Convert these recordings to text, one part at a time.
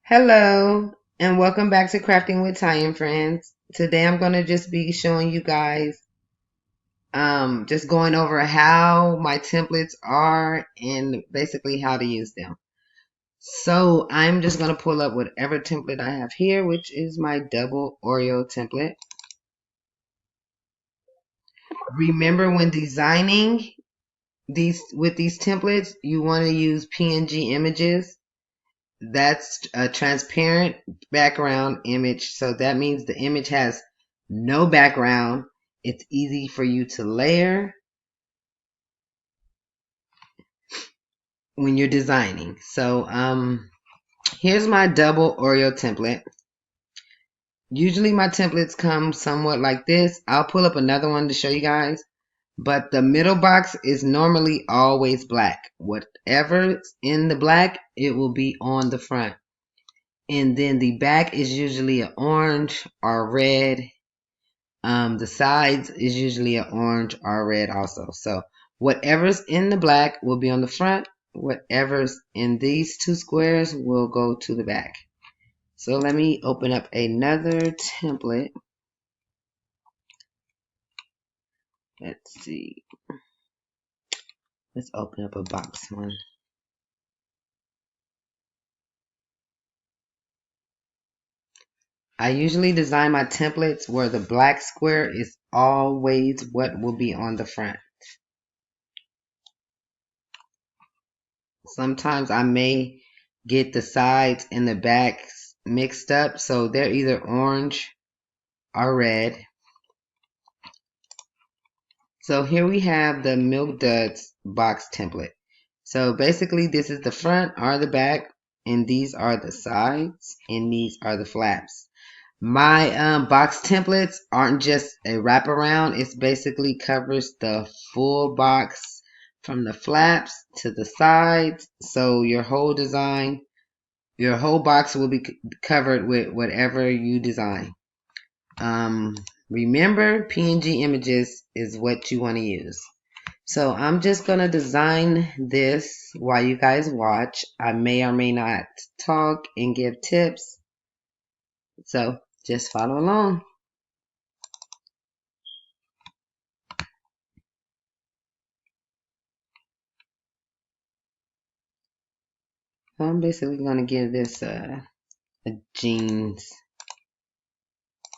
Hello, and welcome back to Crafting with Ty and Friends. Today I'm going to just be showing you guys, just going over how my templates are and basically how to use them. So I'm just going to pull up whatever template I have here, which is my double Oreo template. Remember, when designing these templates, you want to use PNG images. That's a transparent background image. So that means the image has no background. It's easy for you to layer when you're designing. So here's my double Oreo template. Usually my templates come somewhat like this. I'll pull up another one to show you guys. But the middle box is normally always black. Whatever's in the black, it will be on the front. And then the back is usually an orange or red. The sides is usually an orange or red also. So whatever's in the black will be on the front. Whatever's in these two squares will go to the back. So let me open up another template. Let's see. Let's open up a box one. I usually design my templates where the black square is always what will be on the front. Sometimes I may get the sides and the backs mixed up, so they're either orange or red. So here we have the Milk Duds box template. So basically this is the front or the back, and these are the sides, and these are the flaps. My box templates aren't just a wraparound. It basically covers the full box from the flaps to the sides. So your whole design, your whole box will be covered with whatever you design. Remember, PNG images is what you want to use. So I'm just going to design this while you guys watch. I may or may not talk and give tips. So just follow along. So I'm basically going to give this a jeans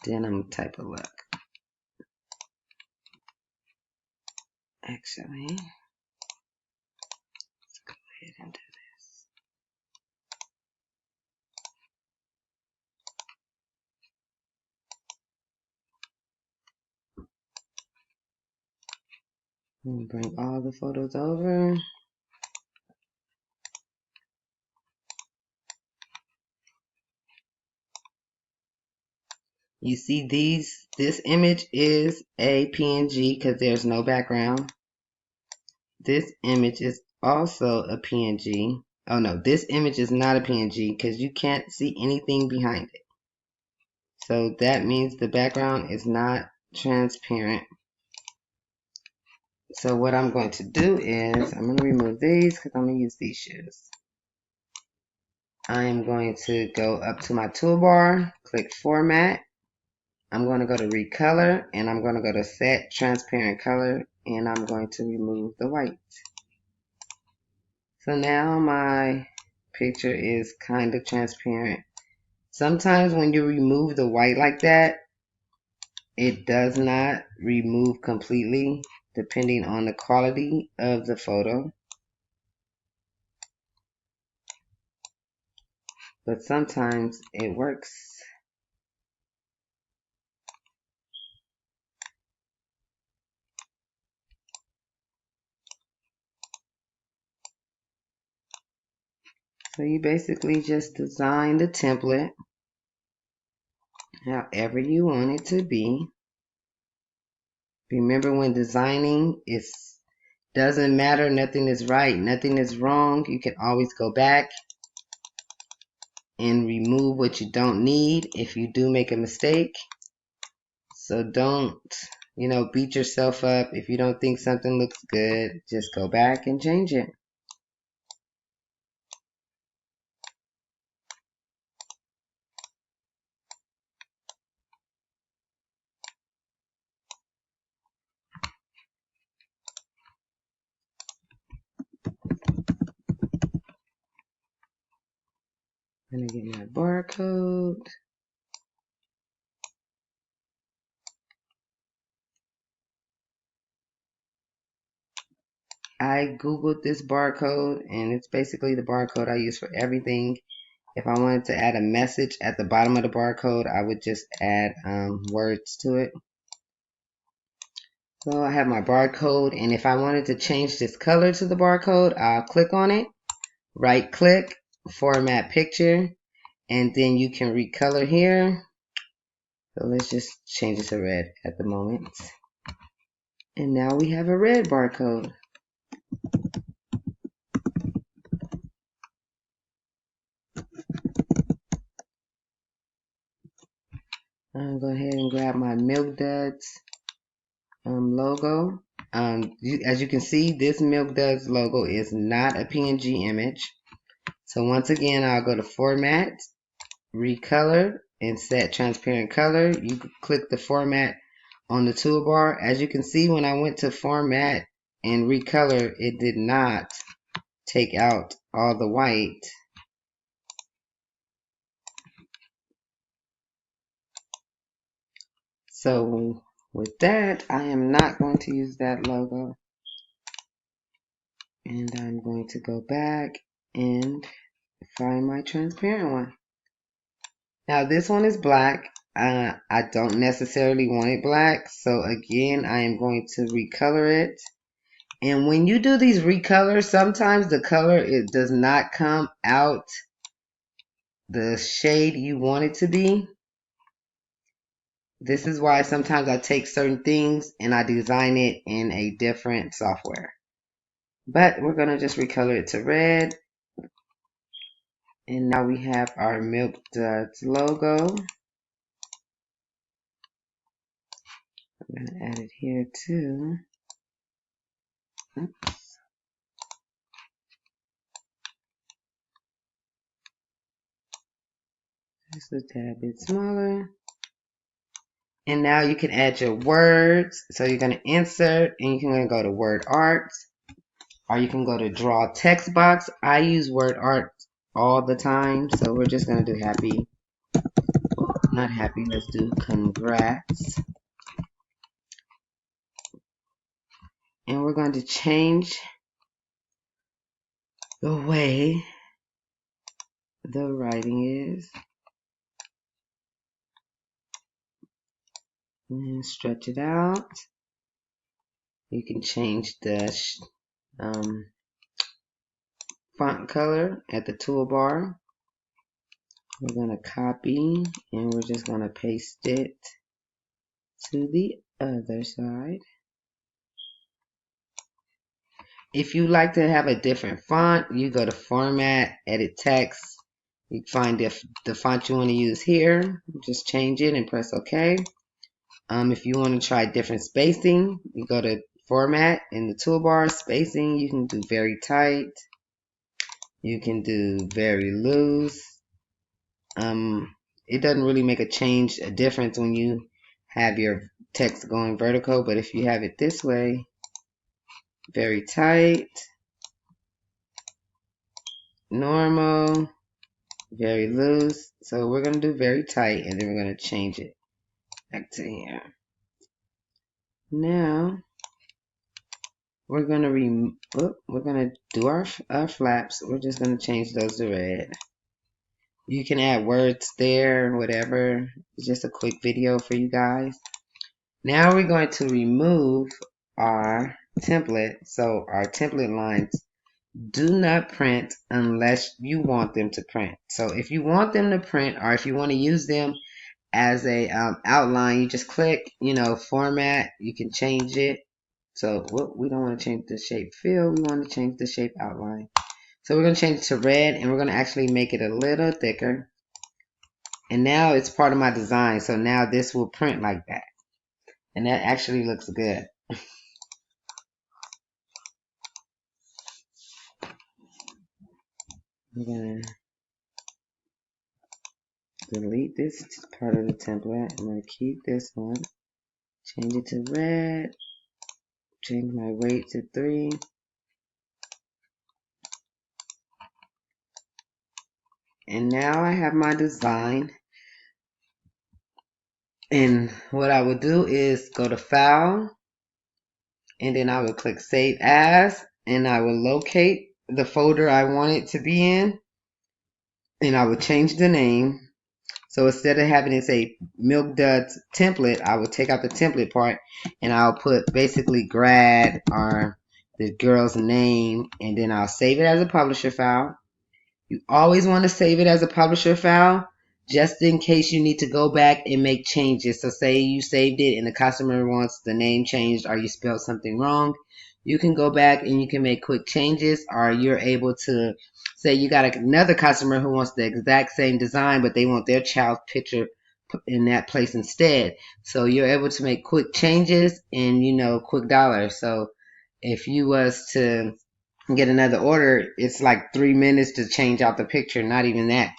denim type of look. Actually, let's go ahead and do this. Bring all the photos over. You see this image is a PNG because there's no background. This image is also a PNG. Oh no, this image is not a PNG because you can't see anything behind it. So that means the background is not transparent. So what I'm going to do is I'm going to remove these because I'm going to use these shoes. I am going to go up to my toolbar, click Format. I'm going to go to Recolor, and I'm going to go to Set Transparent Color, and I'm going to remove the white. So now my picture is kind of transparent. Sometimes when you remove the white like that, it does not remove completely, depending on the quality of the photo. But sometimes it works. So you basically just design the template however you want it to be. Remember, when designing, it doesn't matter. Nothing is right, nothing is wrong. You can always go back and remove what you don't need if you do make a mistake. So don't, beat yourself up. If you don't think something looks good, just go back and change it. gonna get my barcode. I googled this barcode, and it's basically the barcode I use for everything. If I wanted to add a message at the bottom of the barcode, I would just add words to it. So I have my barcode, and if I wanted to change this color to the barcode, I'll click on it, right click, format picture, and then you can recolor here. So let's just change it to red at the moment. And now we have a red barcode. I'm going to go ahead and grab my Milk Duds logo. As you can see, this Milk Duds logo is not a PNG image. So once again, I'll go to Format, Recolor, and set transparent color. You click the format on the toolbar. As you can see, when I went to Format and Recolor, it did not take out all the white. So with that, I am not going to use that logo. And I'm going to go back and find my transparent one. Now this one is black. I don't necessarily want it black. So again, I am going to recolor it. And when you do these recolors, sometimes the color, it does not come out the shade you want it to be. This is why sometimes I take certain things and I design it in a different software. But we're going to just recolor it to red. And now we have our Milk Duds logo. I'm going to add it here too. Oops. Just a tad bit smaller. And now you can add your words. So you're going to insert and you can go to word art, or you can go to draw text box. I use word art all the time. So we're just going to do happy. Not happy. Let's do congrats. And we're going to change the way the writing is. And stretch it out. You can change the font color at the toolbar. We're going to copy and we're just going to paste it to the other side. If you like to have a different font, you go to Format, Edit Text. You find the font you want to use here. Just change it and press OK. If you want to try different spacing, you go to Format in the toolbar, Spacing. You can do very tight. You can do very loose. It doesn't really make a difference when you have your text going vertical, but if you have it this way, very tight, normal, very loose. So we're going to do very tight, and then we're going to change it back to here. Now we're going to do our flaps. We're just going to change those to red. You can add words there, whatever. It's just a quick video for you guys. Now we're going to remove our template. So our template lines do not print unless you want them to print. So if you want them to print, or if you want to use them as a outline, you just click, format. You can change it. So we don't want to change the shape fill. We want to change the shape outline. So we're going to change it to red, and we're going to actually make it a little thicker. And now it's part of my design. So now this will print like that. And that actually looks good. I'm going to delete this part of the template. I'm going to keep this one. Change it to red. Change my weight to 3. And now I have my design. And what I would do is go to File, and then I would click Save As, and I will locate the folder I want it to be in, and I would change the name. So instead of having it say Milk Duds template, I would take out the template part, and I'll put basically grad or the girl's name, and then I'll save it as a publisher file. You always want to save it as a publisher file just in case you need to go back and make changes. So say you saved it and the customer wants the name changed or you spelled something wrong. You can go back and you can make quick changes, or you're able to say you got another customer who wants the exact same design, but they want their child's picture in that place instead. So you're able to make quick changes and, you know, quick dollars. So if you was to get another order, it's like 3 minutes to change out the picture, not even that.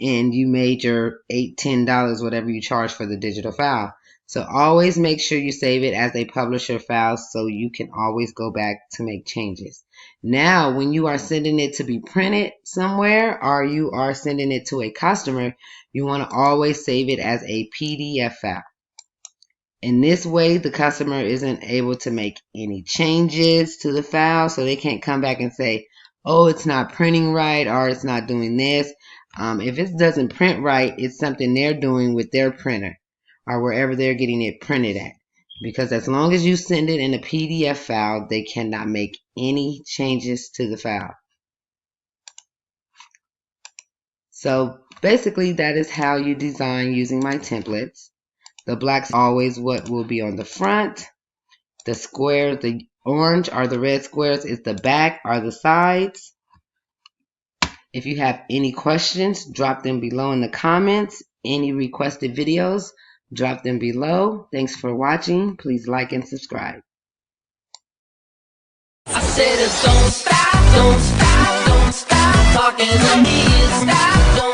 And you made your $8-10, whatever you charge for the digital file. So always make sure you save it as a publisher file so you can always go back to make changes. Now, when you are sending it to be printed somewhere, or you are sending it to a customer, you want to always save it as a PDF file. In this way, the customer isn't able to make any changes to the file, so they can't come back and say, oh, it's not printing right, or it's not doing this. If it doesn't print right, it's something they're doing with their printer or wherever they're getting it printed at. Because as long as you send it in a PDF file, they cannot make any changes to the file. So basically, that is how you design using my templates. The black's always what will be on the front. The squares, the orange or the red squares, is the back or the sides. If you have any questions, drop them below in the comments. Any requested videos, drop them below. Thanks for watching. Please like and subscribe. I said don't stop talking to me. Stop.